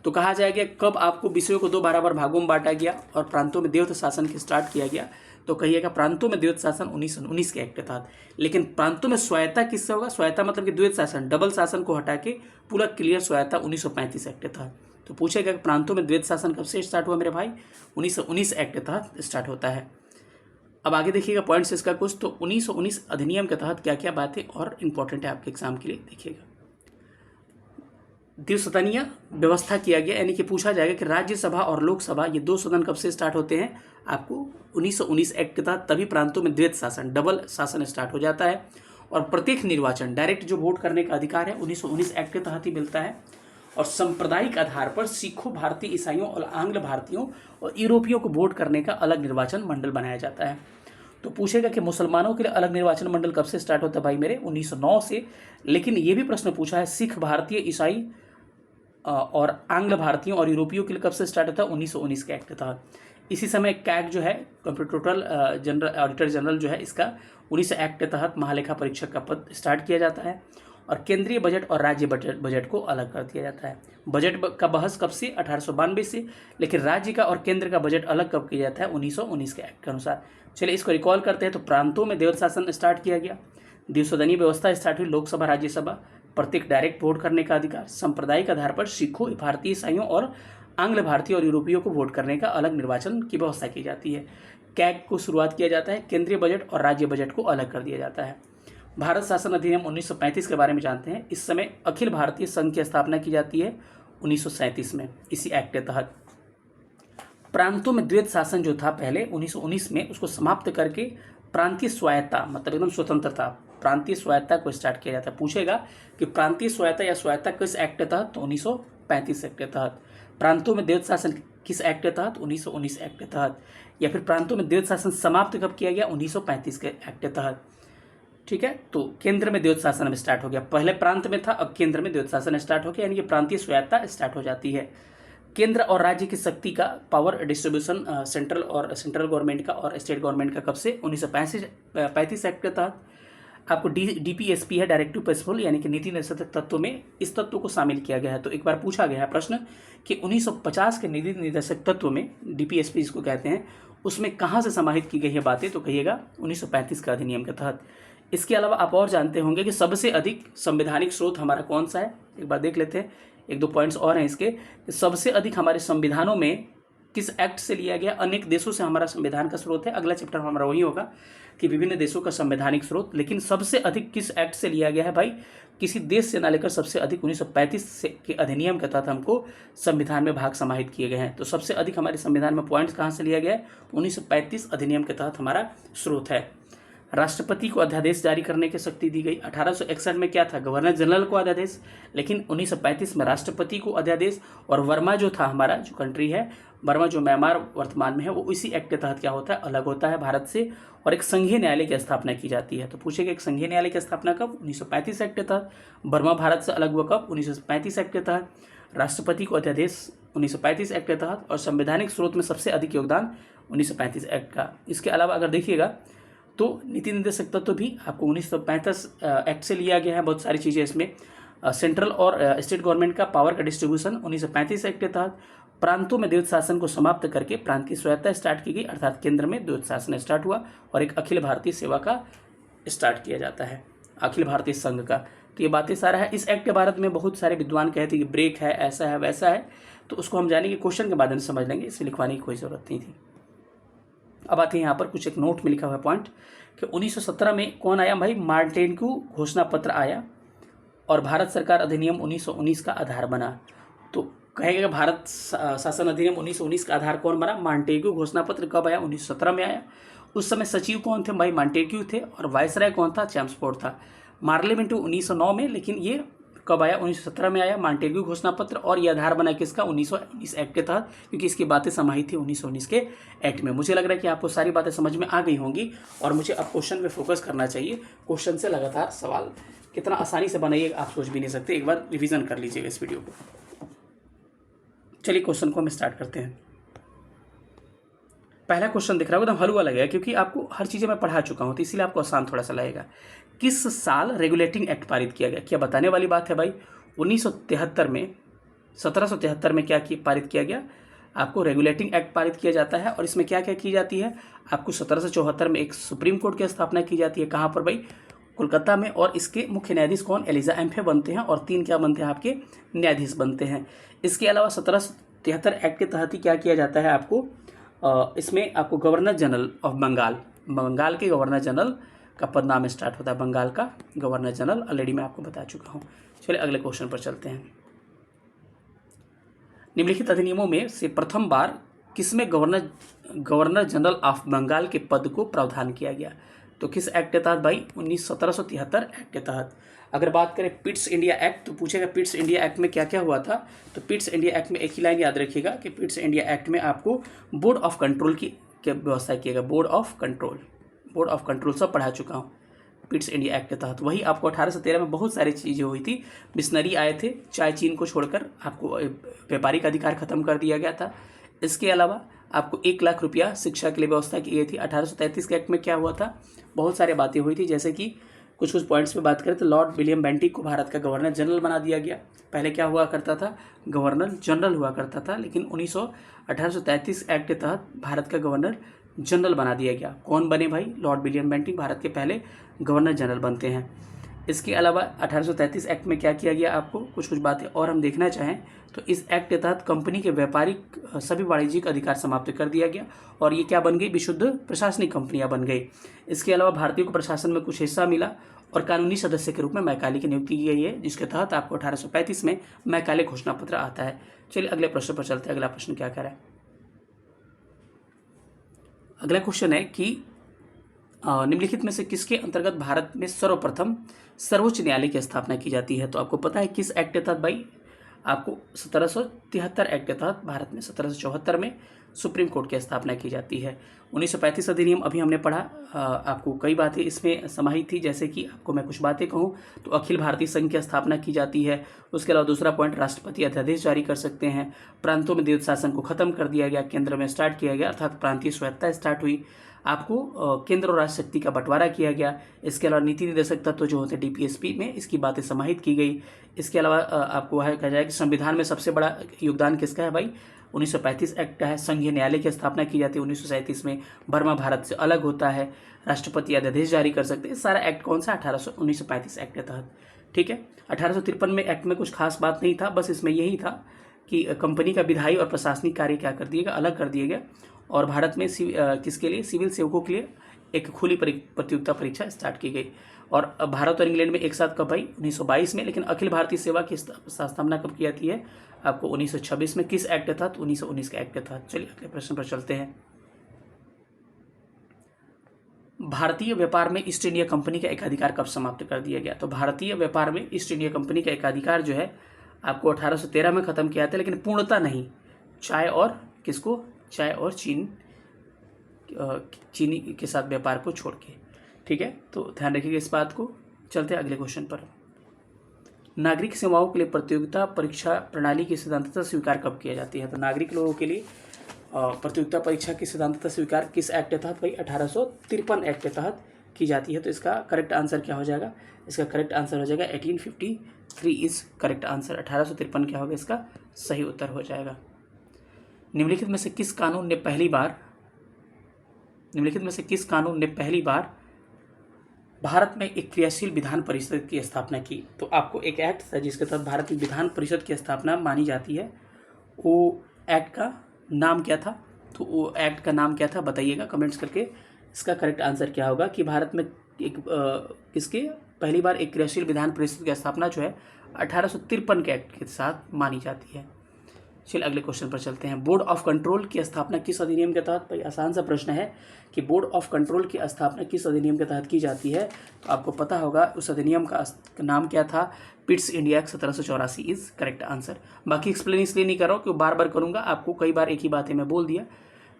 तो कहा जाएगा कब आपको विषयों को दो बराबर भागों में बांटा गया और प्रांतों में द्वैत शासन की स्टार्ट किया गया, तो कहिएगा प्रांतों में द्वैत शासन 1919 के एक्ट के तहत। लेकिन प्रांतों में स्वायत्ता किससे होगा, स्वायत्ता मतलब कि द्वैत शासन, डबल शासन को हटा के पूरा क्लियर स्वायत्ता 1935 एक्ट के तहत। तो पूछेगा कि प्रांतों में द्वैत शासन कब से स्टार्ट हुआ मेरे भाई, 1919 एक्ट के तहत स्टार्ट होता है। अब आगे देखिएगा पॉइंट्स इसका कुछ, तो 1919 अधिनियम के तहत क्या क्या बातें और इंपॉर्टेंट है आपके एग्जाम के लिए, देखिएगा। द्विसदनीय व्यवस्था किया गया, यानी कि पूछा जाएगा कि राज्यसभा और लोकसभा ये दो सदन कब से स्टार्ट होते हैं, आपको 1919 एक्ट के तहत, तभी प्रांतों में द्वैत शासन, डबल शासन स्टार्ट हो जाता है। और प्रत्येक निर्वाचन डायरेक्ट जो वोट करने का अधिकार है 1919 एक्ट के तहत ही मिलता है। और सांप्रदायिक आधार पर सिखों, भारतीय ईसाइयों और आंग्ल भारतीयों और यूरोपियों को वोट करने का अलग निर्वाचन मंडल बनाया जाता है। तो पूछेगा कि मुसलमानों के लिए अलग निर्वाचन मंडल कब से स्टार्ट होता है भाई मेरे, 1909 से। लेकिन ये भी प्रश्न पूछा है सिख, भारतीय, ईसाई और आंग्ल भारतीयों और यूरोपियों के लिए कब से स्टार्ट होता है, 1919 के एक्ट के तहत। इसी समय कैग जो है, कंप्यूटरल जनरल ऑडिटर जनरल जो है, इसका 19 एक्ट के तहत महालेखा परीक्षक का पद स्टार्ट किया जाता है। और केंद्रीय बजट और राज्य बजट को अलग कर दिया जाता है। बजट का बहस कब से, 1892 से। लेकिन राज्य का और केंद्र का बजट अलग कब किया जाता है, 1919 के एक्ट के अनुसार। चलिए इसको रिकॉल करते हैं। तो प्रांतों में द्वैध शासन स्टार्ट किया गया, द्विसदनीय व्यवस्था स्टार्ट हुई, लोकसभा, राज्यसभा, प्रत्येक डायरेक्ट वोट करने का अधिकार, सांप्रदायिक आधार पर सिखों, भारतीय ईसाइयों और आंग्ल भारतीय और यूरोपियों को वोट करने का अलग निर्वाचन की व्यवस्था की जाती है। कैग को शुरुआत किया जाता है, केंद्रीय बजट और राज्य बजट को अलग कर दिया जाता है। भारत शासन अधिनियम 1935 के बारे में जानते हैं। इस समय अखिल भारतीय संघ की स्थापना की जाती है 1937 में, इसी एक्ट के तहत। प्रांतों में द्वैध शासन जो था पहले 1919 में, उसको समाप्त करके प्रांतीय स्वायत्ता, मतलब एकदम स्वतंत्रता, प्रांतीय स्वायत्ता को स्टार्ट किया जाता है। पूछेगा कि प्रांतीय स्वायत्ता या स्वायत्ता किस एक्ट के तहत, तो 1935 एक्ट के तहत। प्रांतों में द्वैध शासन किस एक्ट के तहत, 1919 एक्ट के तहत। या फिर प्रांतों में द्वैध शासन समाप्त कब किया गया, 1935 के एक्ट के तहत। ठीक है, तो केंद्र में द्वैध शासन अब स्टार्ट हो गया। पहले प्रांत में था, अब केंद्र में द्वैध शासन स्टार्ट हो गया, यानी कि प्रांतीय स्वायत्ता स्टार्ट हो जाती है। केंद्र और राज्य की शक्ति का पावर डिस्ट्रीब्यूशन सेंट्रल गवर्नमेंट का और स्टेट गवर्नमेंट का कब से, 1935 एक्ट के तहत। आपको डीपीएसपी है, डायरेक्टिव प्रिंसिपल, यानी कि नीति निर्देशक तत्व में इस तत्व को शामिल किया गया है। तो एक बार पूछा गया है प्रश्न कि 1950 के नीति निर्देशक तत्व में, डीपीएसपी जिसको कहते हैं, उसमें कहाँ से समाहित की गई है बातें, तो कहिएगा 1935 का अधिनियम के तहत। इसके अलावा आप और जानते होंगे कि सबसे अधिक संवैधानिक स्रोत हमारा कौन सा है, एक बार देख लेते हैं। एक दो पॉइंट्स और हैं इसके, सबसे अधिक हमारे संविधानों में किस एक्ट से लिया गया। अनेक देशों से हमारा संविधान का स्रोत है, अगला चैप्टर हमारा वही होगा कि विभिन्न देशों का संवैधानिक स्रोत। लेकिन सबसे अधिक किस एक्ट से लिया गया है भाई, किसी देश से ना लेकर सबसे अधिक 1935 के अधिनियम के तहत हमको संविधान में भाग समाहित किए गए हैं। तो सबसे अधिक हमारे संविधान में पॉइंट्स कहाँ से लिया गया है, 1935 अधिनियम के तहत हमारा स्रोत है। राष्ट्रपति को अध्यादेश जारी करने की शक्ति दी गई। 1861 में क्या था, गवर्नर जनरल को अध्यादेश, लेकिन 1935 में राष्ट्रपति को अध्यादेश। और वर्मा जो था हमारा, जो कंट्री है बर्मा, जो म्यांमार वर्तमान में है, वो इसी एक्ट के तहत क्या होता है, अलग होता है भारत से। और एक संघीय न्यायालय की स्थापना की जाती है। तो पूछेगा एक संघीय न्यायालय की स्थापना कब, 1935 एक्ट के तहत। बर्मा भारत से अलग हुआ कब, 1935 एक्ट के तहत। राष्ट्रपति को अध्यादेश 1935 एक्ट के तहत। और संवैधानिक स्रोत में सबसे अधिक योगदान 1935 एक्ट का। इसके अलावा अगर देखिएगा तो नीति निर्देशक तत्व भी आपको 1935 एक्ट से लिया गया है। बहुत सारी चीज़ें इसमें, सेंट्रल और स्टेट गवर्नमेंट का पावर का डिस्ट्रीब्यूशन 1935 एक्ट के तहत। प्रांतों में द्वैध शासन को समाप्त करके प्रांत की स्वायत्ता स्टार्ट की गई, अर्थात केंद्र में द्वैध शासन स्टार्ट हुआ। और एक अखिल भारतीय सेवा का स्टार्ट किया जाता है, अखिल भारतीय संघ का। तो ये बातें सारा है। इस एक्ट के बारे में बहुत सारे विद्वान कहते हैं कि ब्रेक है, ऐसा है, वैसा है, तो उसको हम जानेंगे, क्वेश्चन के बाद में समझ लेंगे, इससे लिखवाने की कोई ज़रूरत नहीं थी। अब आते हैं यहाँ पर कुछ एक नोट में लिखा हुआ पॉइंट कि 1917 में कौन आया भाई, मार्टेन्क्यू घोषणा पत्र आया और भारत सरकार अधिनियम 1919 का आधार बना। तो कहेगा भारत शासन अधिनियम 1919 का आधार कौन बना, मार्टेन्क्यू घोषणा पत्र कब आया, 1917 में आया। उस समय सचिव कौन थे भाई, मार्टेन्क्यू थे। और वायसराय कौन था, चैम्सफोर्ड था। पार्लियामेंट 1909 में, लेकिन ये कब आया, 1917 में आया मार्टेन्क्यू घोषणा पत्र। और ये आधार बना किसका, 1919 एक्ट के तहत, क्योंकि इसकी बातें समाहित थी 1919 के एक्ट में। मुझे लग रहा है कि आपको सारी बातें समझ में आ गई होंगी और मुझे अब क्वेश्चन पे फोकस करना चाहिए। क्वेश्चन से लगातार सवाल कितना आसानी से बनाइए आप सोच भी नहीं सकते। एक बार रिविजन कर लीजिएगा इस वीडियो को। चलिए क्वेश्चन को हम स्टार्ट करते हैं। पहला क्वेश्चन दिख रहा है, एकदम हलवा लगेगा क्योंकि आपको हर चीज़ें मैं पढ़ा चुका हूँ, तो इसीलिए आपको आसान थोड़ा सा लगेगा। किस साल रेगुलेटिंग एक्ट पारित किया गया, क्या बताने वाली बात है भाई। 1973 में, 1773 में क्या पारित किया गया, आपको रेगुलेटिंग एक्ट पारित किया जाता है। और इसमें क्या क्या की जाती है, आपको 1774 में एक सुप्रीम कोर्ट की स्थापना की जाती है। कहाँ पर भाई, कोलकाता में। और इसके मुख्य न्यायाधीश कौन, एलिजा एम्फे बनते हैं। और 3 क्या बनते हैं, आपके न्यायाधीश बनते हैं। इसके अलावा 1773 एक्ट के तहत ही क्या किया जाता है, आपको इसमें आपको गवर्नर जनरल ऑफ बंगाल के गवर्नर जनरल का पद नाम स्टार्ट होता है। बंगाल का गवर्नर जनरल ऑलरेडी मैं आपको बता चुका हूँ। चलिए अगले क्वेश्चन पर चलते हैं। निम्नलिखित अधिनियमों में से प्रथम बार किसमें गवर्नर जनरल ऑफ बंगाल के पद को प्रावधान किया गया। तो किस एक्ट के तहत भाई? 1773 एक्ट के तहत। अगर बात करें पिट्स इंडिया एक्ट, तो पूछेगा पिट्स इंडिया एक्ट में क्या क्या हुआ था। तो पिट्स इंडिया एक्ट में एक ही लाइन याद रखिएगा कि पिट्स इंडिया एक्ट में आपको बोर्ड ऑफ कंट्रोल की व्यवस्था किएगा। बोर्ड ऑफ कंट्रोल सब पढ़ा चुका हूँ पिट्स इंडिया एक्ट के तहत। वही आपको 1813 में बहुत सारी चीज़ें हुई थी। मिशनरी आए थे, चाय चीन को छोड़कर आपको व्यापारिक अधिकार खत्म कर दिया गया था। इसके अलावा आपको 1 लाख रुपया शिक्षा के लिए व्यवस्था की गई थी। 1833 के एक्ट में क्या हुआ था? बहुत सारी बातें हुई थी, जैसे कि कुछ पॉइंट्स पे बात करें तो लॉर्ड विलियम बेंटिक को भारत का गवर्नर जनरल बना दिया गया। पहले क्या हुआ करता था? गवर्नर जनरल हुआ करता था, लेकिन 1833 एक्ट के तहत भारत का गवर्नर जनरल बना दिया गया। कौन बने भाई? लॉर्ड विलियम बेंटिक भारत के पहले गवर्नर जनरल बनते हैं। इसके अलावा 1833 एक्ट में क्या किया गया? आपको कुछ बातें और हम देखना चाहें तो इस एक्ट के तहत कंपनी के व्यापारिक सभी वाणिज्यिक अधिकार समाप्त कर दिया गया और ये क्या बन गई? विशुद्ध प्रशासनिक कंपनियां बन गई। इसके अलावा भारतीयों को प्रशासन में कुछ हिस्सा मिला और कानूनी सदस्य के रूप में मैकाले की नियुक्ति की गई है, जिसके तहत आपको 1835 में मैकाले घोषणा पत्र आता है। चलिए अगले प्रश्न पर चलते हैं। अगला प्रश्न क्या कह रहा है? अगला क्वेश्चन है कि निम्नलिखित में से किसके अंतर्गत भारत में सर्वप्रथम सर्वोच्च न्यायालय की स्थापना की जाती है? तो आपको पता है किस एक्ट के तहत भाई? आपको 1773 एक्ट के तहत भारत में 1774 में सुप्रीम कोर्ट की स्थापना की जाती है। 1935 अधिनियम अभी हमने पढ़ा। आपको कई बातें इसमें समाहित थी, जैसे कि आपको मैं कुछ बातें कहूँ तो अखिल भारतीय संघ की स्थापना की जाती है। उसके अलावा दूसरा पॉइंट, राष्ट्रपति अध्यादेश जारी कर सकते हैं। प्रांतों में द्वैध शासन को खत्म कर दिया गया, केंद्र में स्टार्ट किया गया, अर्थात प्रांतीय स्वायत्तता स्टार्ट हुई। आपको केंद्र और राज्य शक्ति का बंटवारा किया गया। इसके अलावा नीति निर्देशक तत्व जो होते हैं डीपीएसपी में, इसकी बातें समाहित की गई। इसके अलावा आपको वह कहा जाए कि संविधान में सबसे बड़ा योगदान किसका है भाई? 1935 एक्ट का है। संघीय न्यायालय की स्थापना की जाती है 1937 में। बर्मा भारत से अलग होता है। राष्ट्रपति अध्यादेश जारी कर सकते हैं। सारा एक्ट कौन सा? 1935 एक्ट के तहत। ठीक है। 1853 में एक्ट में कुछ खास बात नहीं था, बस इसमें यही था कि कंपनी का विधायी और प्रशासनिक कार्य क्या कर दिया गया? अलग कर दिया गया। और भारत में किसके लिए? सिविल सेवकों के लिए एक खुली प्रतियोगिता परीक्षा स्टार्ट की गई। और भारत और इंग्लैंड में एक साथ कब भाई? 1922 में। लेकिन अखिल भारतीय सेवा की स्थापना कब की जाती है? आपको 1926 में। किस एक्ट के तहत? 1919 के एक्ट के तहत। चलिए अगले प्रश्न पर चलते हैं। भारतीय व्यापार में ईस्ट इंडिया कंपनी का एकाधिकार कब समाप्त कर दिया गया? तो भारतीय व्यापार में ईस्ट इंडिया कंपनी का एकाधिकार जो है आपको 1813 में खत्म किया था, लेकिन पूर्णता नहीं। चाय और किसको? चाय और चीनी के साथ व्यापार को छोड़ के। ठीक है, तो ध्यान रखिएगा इस बात को। चलते हैं अगले क्वेश्चन पर। नागरिक सेवाओं के लिए प्रतियोगिता परीक्षा प्रणाली की सिद्धांततः स्वीकार कब किया जाती है? तो नागरिक लोगों के लिए प्रतियोगिता परीक्षा की सिद्धांततः स्वीकार किस एक्ट के तहत भाई? 1853 एक्ट के तहत की जाती है। तो इसका करेक्ट आंसर क्या हो जाएगा? इसका करेक्ट आंसर हो जाएगा 1853 इज करेक्ट आंसर। 1853 क्या होगा? इसका सही उत्तर हो जाएगा। निम्नलिखित में से किस कानून ने पहली बार भारत में एक क्रियाशील विधान परिषद की स्थापना की? तो आपको एक एक्ट था जिसके तहत भारत में विधान परिषद की स्थापना मानी जाती है। वो एक्ट का नाम क्या था? तो वो एक्ट का नाम क्या था बताइएगा कमेंट्स करके। इसका करेक्ट आंसर क्या होगा कि भारत में एक किसके पहली बार एक क्रियाशील विधान परिषद की स्थापना जो है 1853 के एक्ट के साथ मानी जाती है। चलिए अगले क्वेश्चन पर चलते हैं। बोर्ड ऑफ कंट्रोल की स्थापना किस अधिनियम के तहत? भाई आसान सा प्रश्न है कि बोर्ड ऑफ कंट्रोल की स्थापना किस अधिनियम के तहत की जाती है? तो आपको पता होगा उस अधिनियम का नाम क्या था? Pitt's India act 1784 is correct answer. बाकी एक्सप्लेन इसलिए नहीं कर रहा हूँ कि बार बार करूँगा, आपको कई बार एक ही बातें मैं बोल दिया।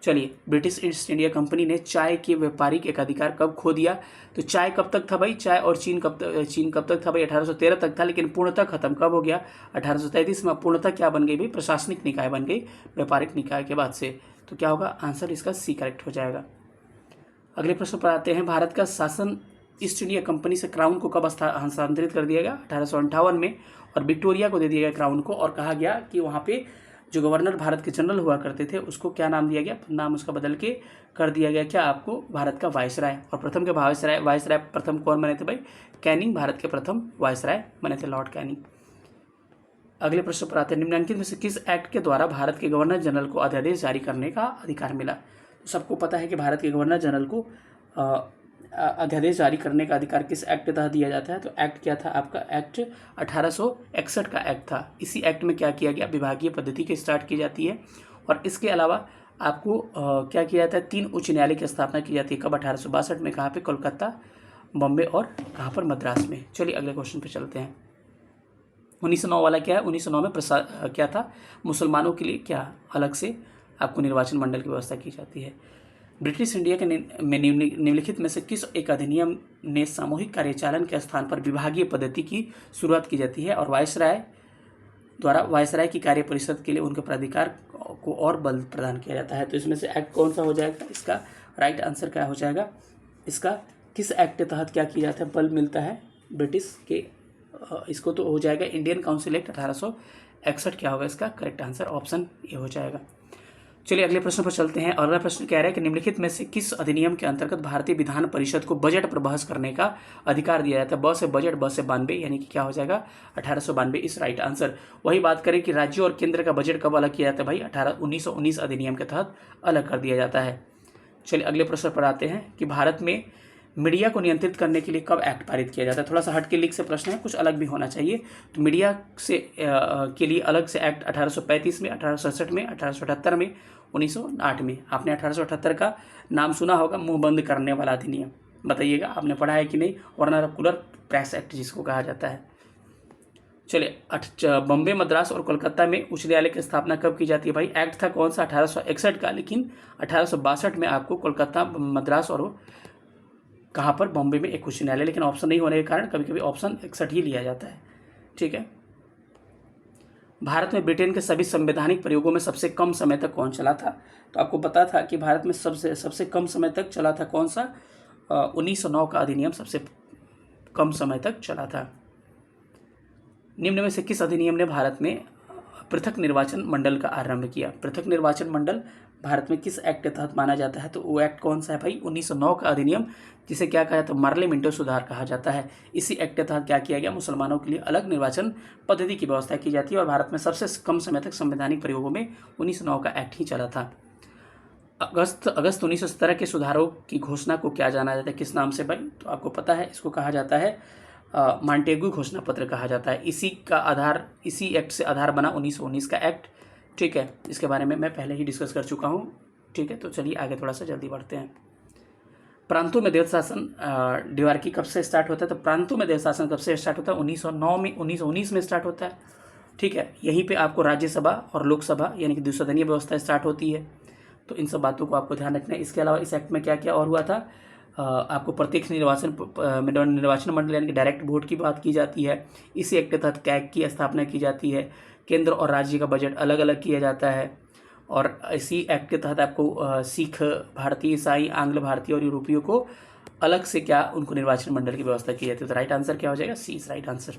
चलिए, ब्रिटिश ईस्ट इंडिया कंपनी ने चाय के व्यापारिक एकाधिकार कब खो दिया? तो चाय कब तक था भाई? चाय और चीन कब तक था भाई? 1813 तक था, लेकिन पूर्णतः खत्म कब हो गया? 1833 में। पूर्णतः क्या बन गई भाई? प्रशासनिक निकाय बन गई व्यापारिक निकाय के बाद से। तो क्या होगा? आंसर इसका सी करेक्ट हो जाएगा। अगले प्रश्न पर आते हैं। भारत का शासन ईस्ट इंडिया कंपनी से क्राउन को कब हस्तांतरित कर दिया गया? 1858 में। और विक्टोरिया को दे दिया गया क्राउन को, और कहा गया कि वहाँ पे जो गवर्नर भारत के जनरल हुआ करते थे उसको क्या नाम दिया गया? नाम उसका बदल के कर दिया गया क्या आपको? भारत का वायसराय। और प्रथम के वायसराय प्रथम कौन बने थे भाई? कैनिंग भारत के प्रथम वायसराय बने थे, लॉर्ड कैनिंग। अगले प्रश्न पर आते हैं। निम्नलिखित में से किस एक्ट के द्वारा भारत के गवर्नर जनरल को अध्यादेश जारी करने का अधिकार मिला? तो सबको पता है कि भारत के गवर्नर जनरल को अध्यादेश जारी करने का अधिकार किस एक्ट के तहत दिया जाता है? तो एक्ट क्या था आपका? एक्ट 1861 का एक्ट था। इसी एक्ट में क्या किया गया? विभागीय पद्धति की स्टार्ट की जाती है। और इसके अलावा आपको क्या किया जाता है, 3 उच्च न्यायालय की स्थापना की जाती है। कब? 1862 में। कहाँ पे? कोलकाता, बॉम्बे और कहाँ पर? मद्रास में। चलिए अगले क्वेश्चन पे चलते हैं। 1909 वाला क्या है? 1909 में क्या था, मुसलमानों के लिए क्या अलग से आपको निर्वाचन मंडल की व्यवस्था की जाती है। ब्रिटिश इंडिया के में निम्नलिखित में से किस एक अधिनियम ने सामूहिक कार्यचालन के स्थान पर विभागीय पद्धति की शुरुआत की जाती है और वायसराय द्वारा वायसराय की कार्य परिषद के लिए उनके प्राधिकार को और बल प्रदान किया जाता है। तो इसमें से एक्ट कौन सा हो जाएगा? इसका राइट आंसर क्या हो जाएगा? इसका किस एक्ट के तहत क्या किया जाता है, बल मिलता है ब्रिटिश के? इसको तो हो जाएगा इंडियन काउंसिल एक्ट 1861। क्या होगा इसका करेक्ट आंसर? ऑप्शन ए हो जाएगा। चलिए अगले प्रश्न पर चलते हैं। अगला प्रश्न कह रहा है कि निम्नलिखित में से किस अधिनियम के अंतर्गत भारतीय विधान परिषद को बजट पर बहस करने का अधिकार दिया जाता है? ब से बजट, ब से 92, यानी कि क्या हो जाएगा 1892 इस राइट आंसर। वही बात करें कि राज्यों और केंद्र का बजट कब अलग किया जाता है भाई? 1919 अधिनियम के तहत अलग कर दिया जाता है। चलिए अगले प्रश्न पर आते हैं कि भारत में मीडिया को नियंत्रित करने के लिए कब एक्ट पारित किया जाता है? थोड़ा सा हट के लीक से प्रश्न है, कुछ अलग भी होना चाहिए। तो मीडिया से के लिए अलग से एक्ट 1835 में, 1867 में, 1878 में, 1908 में। आपने 1878 का नाम सुना होगा, मुंह बंद करने वाला अधिनियम। बताइएगा आपने पढ़ा है कि नहीं? वर्नाकुलर प्रेस एक्ट जिसको कहा जाता है। चलिए बॉम्बे, मद्रास और कोलकाता में उच्च न्यायालय की स्थापना कब की जाती है भाई? एक्ट था कौन सा? 1861 का, लेकिन 1862 में आपको कोलकाता, मद्रास और कहाँ पर? बॉम्बे में एक उच्च न्यायालय। लेकिन ऑप्शन नहीं होने के कारण कभी कभी ऑप्शन 61 ही लिया जाता है। ठीक है। भारत में ब्रिटेन के सभी संवैधानिक प्रयोगों में सबसे कम समय तक कौन चला था? तो आपको पता था कि भारत में सबसे कम समय तक चला था कौन सा? 1909 का अधिनियम सबसे कम समय तक चला था। निम्न में से किस अधिनियम ने भारत में पृथक निर्वाचन मंडल का आरंभ किया? पृथक निर्वाचन मंडल भारत में किस एक्ट के तहत माना जाता है? तो वो एक्ट कौन सा है भाई? 1909 का अधिनियम, जिसे क्या कहा जाता है? मार्ले मिंटो सुधार कहा जाता है। इसी एक्ट के तहत क्या किया गया? मुसलमानों के लिए अलग निर्वाचन पद्धति की व्यवस्था की जाती है और भारत में सबसे कम समय तक संवैधानिक प्रयोगों में 1909 का एक्ट ही चला था। अगस्त 1917 के सुधारों की घोषणा को क्या जाना जाता है, किस नाम से भाई? तो आपको पता है, इसको कहा जाता है मॉन्टेगू घोषणा पत्र कहा जाता है। इसी एक्ट से आधार बना 1919 का एक्ट। ठीक है, इसके बारे में मैं पहले ही डिस्कस कर चुका हूँ। ठीक है, तो चलिए आगे थोड़ा सा जल्दी बढ़ते हैं। प्रांतों में देव शासन डिवार्की कब से स्टार्ट होता है? तो प्रांतों में देव शासन कब से स्टार्ट होता है? 1909 में, 1919 में स्टार्ट होता है। ठीक है, यहीं पे आपको राज्यसभा और लोकसभा यानी कि द्विसदनीय व्यवस्था स्टार्ट होती है। तो इन सब बातों को आपको ध्यान रखना है। इसके अलावा इस एक्ट में क्या क्या और हुआ था? आपको प्रत्यक्ष निर्वाचन मंडल यानी कि डायरेक्ट वोट की बात की जाती है। इसी एक्ट के तहत कैग की स्थापना की जाती है। केंद्र और राज्य का बजट अलग अलग किया जाता है और इसी एक्ट के तहत आपको सिख, भारतीय, ईसाई, आंग्ल भारतीय और यूरोपीय को अलग से क्या उनको निर्वाचन मंडल की व्यवस्था की जाती है। तो राइट आंसर क्या हो जाएगा? C is right answer.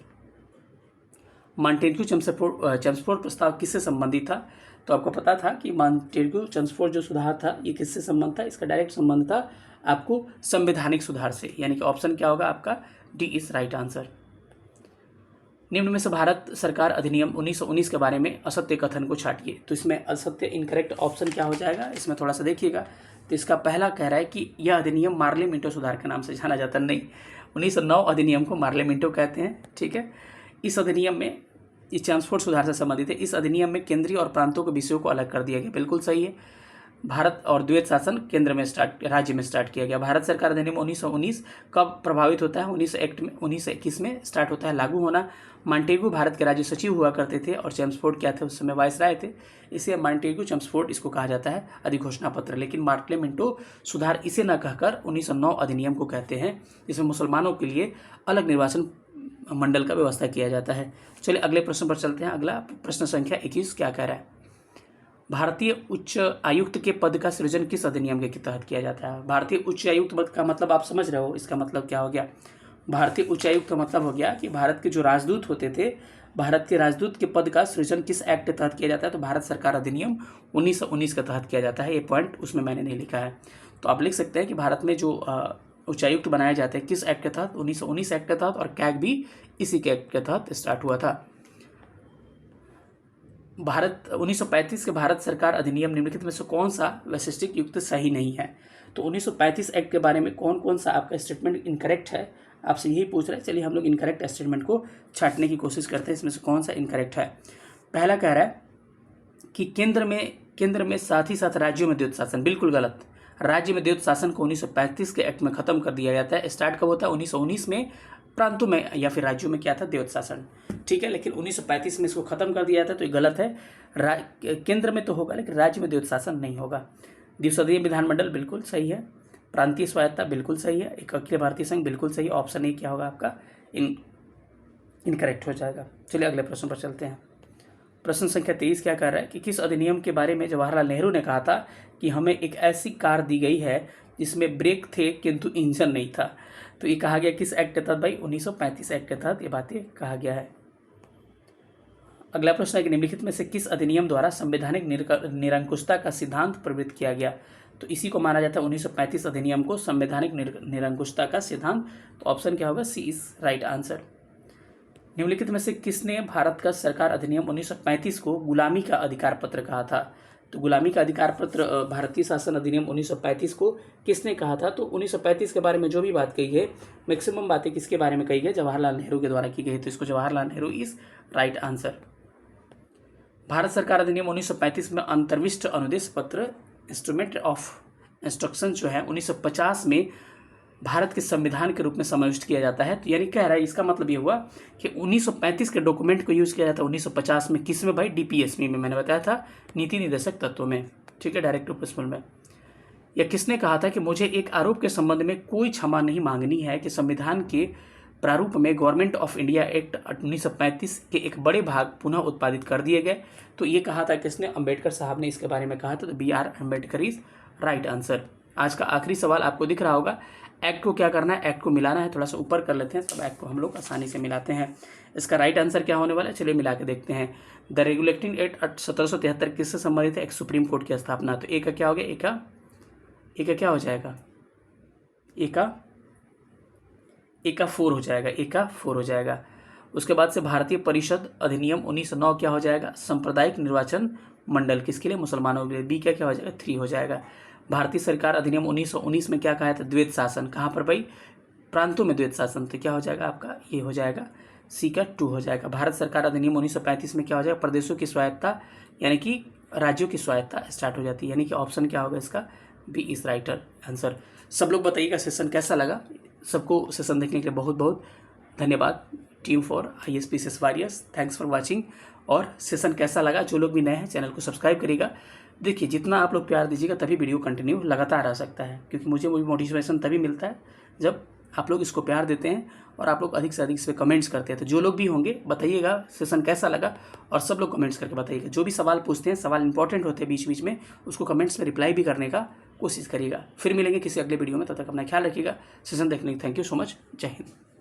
Montagu Chelmsford प्रस्ताव किससे संबंधित था? तो आपको पता था कि मॉन्टेग्यू चेम्सफोर्ड जो सुधार था ये किससे संबंध था? इसका डायरेक्ट संबंध था आपको संवैधानिक सुधार से, यानी कि ऑप्शन क्या होगा आपका? D is right answer. निम्न में से भारत सरकार अधिनियम 1919 के बारे में असत्य कथन को छाटिए। तो इसमें असत्य इनकरेक्ट ऑप्शन क्या हो जाएगा? इसमें थोड़ा सा देखिएगा। तो इसका पहला कह रहा है कि यह अधिनियम मार्ले मिंटो सुधार के नाम से जाना जाता नहीं, 1909 अधिनियम को मार्ले मिंटो कहते हैं। ठीक है, इस अधिनियम में इस चेम्सफोर्ड सुधार से संबंधित है। इस अधिनियम में केंद्रीय और प्रांतों के विषयों को अलग कर दिया गया। बिल्कुल सही है। भारत और द्वैत शासन राज्य में स्टार्ट किया गया। भारत सरकार अधिनियम 1919 कब प्रभावित होता है? 1921 में स्टार्ट होता है लागू होना। मॉन्टेग्यू भारत के राज्य सचिव हुआ करते थे और चेम्सफोर्ड क्या थे? उस समय वायसराय थे। इसे मॉन्टेग्यू चेम्सफोर्ड इसको कहा जाता है अधिघोषणा पत्र। लेकिन मार्ले मिंटो सुधार इसे न कहकर 1909 अधिनियम को कहते हैं, जिसमें मुसलमानों के लिए अलग निर्वाचन मंडल का व्यवस्था किया जाता है। चलिए अगले प्रश्न पर चलते हैं। अगला प्रश्न संख्या 21 क्या कह रहा है? भारतीय उच्च आयुक्त के पद का सृजन किस अधिनियम के तहत किया जाता है? भारतीय उच्च आयुक्त पद का मतलब आप समझ रहे हो, इसका मतलब क्या हो गया? भारतीय उच्च आयुक्त का मतलब हो गया कि भारत के जो राजदूत होते थे, भारत के राजदूत के पद का सृजन किस एक्ट के तहत किया जाता है? तो भारत सरकार अधिनियम 1919 के तहत किया जाता है। ये पॉइंट उसमें मैंने नहीं लिखा है, तो आप लिख सकते हैं कि भारत में जो उच्चायुक्त बनाए जाते हैं किस एक्ट के तहत? 1919 एक्ट के तहत, और कैग भी इसी के एक्ट के तहत स्टार्ट हुआ था। 1935 के भारत सरकार अधिनियम निम्नलिखित में से कौन सा वैशिष्टिक युक्त सही नहीं है? तो 1935 एक्ट के बारे में कौन कौन सा आपका स्टेटमेंट इनकरेक्ट है, आपसे यही पूछ रहे हैं। चलिए हम लोग इनकरेक्ट स्टेटमेंट को छांटने की कोशिश करते हैं, इसमें से कौन सा इनकरेक्ट है। पहला कह रहा है कि केंद्र में केंद्र में साथ ही साथ राज्यों में द्वैत शासन, बिल्कुल गलत। राज्य में द्वैत शासन को 1935 के एक्ट में खत्म कर दिया जाता है। स्टार्ट कब होता है? 1919 में प्रांतों में या फिर राज्यों में क्या था? द्वैत शासन, ठीक है। लेकिन 1935 में इसको खत्म कर दिया जाता है, तो ये गलत है। केंद्र में तो होगा लेकिन राज्य में द्वैत शासन नहीं होगा। द्विसदनीय विधानमंडल बिल्कुल सही है। प्रांतीय स्वायत्ता बिल्कुल सही है। एक अखिल भारतीय संघ बिल्कुल सही है। ऑप्शन ए क्या होगा आपका? इनकरेक्ट हो जाएगा। चलिए अगले प्रश्न पर चलते हैं। प्रश्न संख्या 23 क्या कह रहा है कि किस अधिनियम के बारे में जवाहरलाल नेहरू ने कहा था कि हमें एक ऐसी कार दी गई है जिसमें ब्रेक थे किंतु इंजन नहीं था? तो ये कहा गया किस एक्ट के तहत भाई? 1935 एक्ट के तहत ये बातें कहा गया है। अगला प्रश्न है कि निम्नलिखित में से किस अधिनियम द्वारा संवैधानिक निरंकुशता का सिद्धांत प्रवृत्त किया गया? तो इसी को माना जाता है 1935 अधिनियम को संवैधानिक निरंकुशता का सिद्धांत। तो ऑप्शन क्या होगा? सी इज राइट आंसर। निम्नलिखित में से किसने भारत का सरकार अधिनियम 1935 को गुलामी का अधिकार पत्र कहा था? तो गुलामी का अधिकार पत्र भारतीय शासन अधिनियम 1935 को किसने कहा था? तो 1935 के बारे में जो भी बात कही है, मैक्सिमम बातें किसके बारे में कही गई? जवाहरलाल नेहरू के द्वारा की गई। तो इसको Jawaharlal Nehru is right answer. Bharat सरकार अधिनियम 1935 में अंतर्विष्ट अनुदेश पत्र इंस्ट्रूमेंट ऑफ इंस्ट्रक्शन जो है 1950 में भारत के संविधान के रूप में समाविष्ट किया जाता है। तो यानी कह रहा है, इसका मतलब ये हुआ कि 1935 के डॉक्यूमेंट को यूज़ किया जाता है 1950 में। किस में भाई? डीपीएसपी में, मैंने बताया था, नीति निर्देशक तत्वों में, ठीक है, डायरेक्टिव प्रिंसिपल में। यह किसने कहा था कि मुझे एक आरोप के संबंध में कोई क्षमा नहीं मांगनी है कि संविधान के प्रारूप में गवर्नमेंट ऑफ इंडिया एक्ट 1935 के एक बड़े भाग पुनः उत्पादित कर दिए गए? तो ये कहा था किसने? अंबेडकर साहब ने इसके बारे में कहा था। तो B R Ambedkar is right answer. आज का आखिरी सवाल आपको दिख रहा होगा। एक्ट को क्या करना है? एक्ट को मिलाना है। थोड़ा सा ऊपर कर लेते हैं, सब एक्ट को हम लोग आसानी से मिलाते हैं। इसका राइट आंसर क्या होने वाला है? चलिए मिला के देखते हैं। द रेगुलेटिंग एक्ट 1773 किससे संबंधित है? एक सुप्रीम कोर्ट की स्थापना। तो ए का क्या हो गया? ए का क्या हो जाएगा? ए का 4 हो जाएगा। ए का 4 हो जाएगा। उसके बाद से भारतीय परिषद अधिनियम 1909 क्या हो जाएगा? सांप्रदायिक निर्वाचन मंडल, किसके लिए? मुसलमानों के लिए। बी क्या हो जाएगा? 3 हो जाएगा। भारतीय सरकार अधिनियम 1919 में क्या कहा था? द्वैत शासन। कहाँ पर भाई? प्रांतों में द्वैत शासन। तो क्या हो जाएगा आपका? ये हो जाएगा। सी का 2 हो जाएगा। भारत सरकार अधिनियम 1935 में क्या हो जाएगा? प्रदेशों की स्वायत्ता यानी कि राज्यों की स्वायत्ता स्टार्ट हो जाती है। यानी कि ऑप्शन क्या होगा इसका? B is right answer. सब लोग बताइएगा सेशन कैसा लगा। सबको सेशन देखने के लिए बहुत बहुत धन्यवाद। Team for ISPCS warriors, thanks for watching. और सेशन कैसा लगा? जो लोग भी नए हैं चैनल को सब्सक्राइब करिएगा। देखिए, जितना आप लोग प्यार दीजिएगा तभी वीडियो कंटिन्यू लगातार आ सकता है, क्योंकि मुझे मोटिवेशन तभी मिलता है जब आप लोग इसको प्यार देते हैं और आप लोग अधिक से अधिक इस पर कमेंट्स करते हैं। तो जो लोग भी होंगे बताइएगा सेशन कैसा लगा, और सब लोग कमेंट्स करके बताइएगा। जो भी सवाल पूछते हैं, सवाल इंपॉर्टेंट होते हैं बीच बीच में, उसको कमेंट्स में रिप्लाई भी करने का कोशिश करिएगा। फिर मिलेंगे किसी अगले वीडियो में, तब तक अपना ख्याल रखिएगा। सेशन देखने के लिए थैंक यू सो मच। जय हिंद।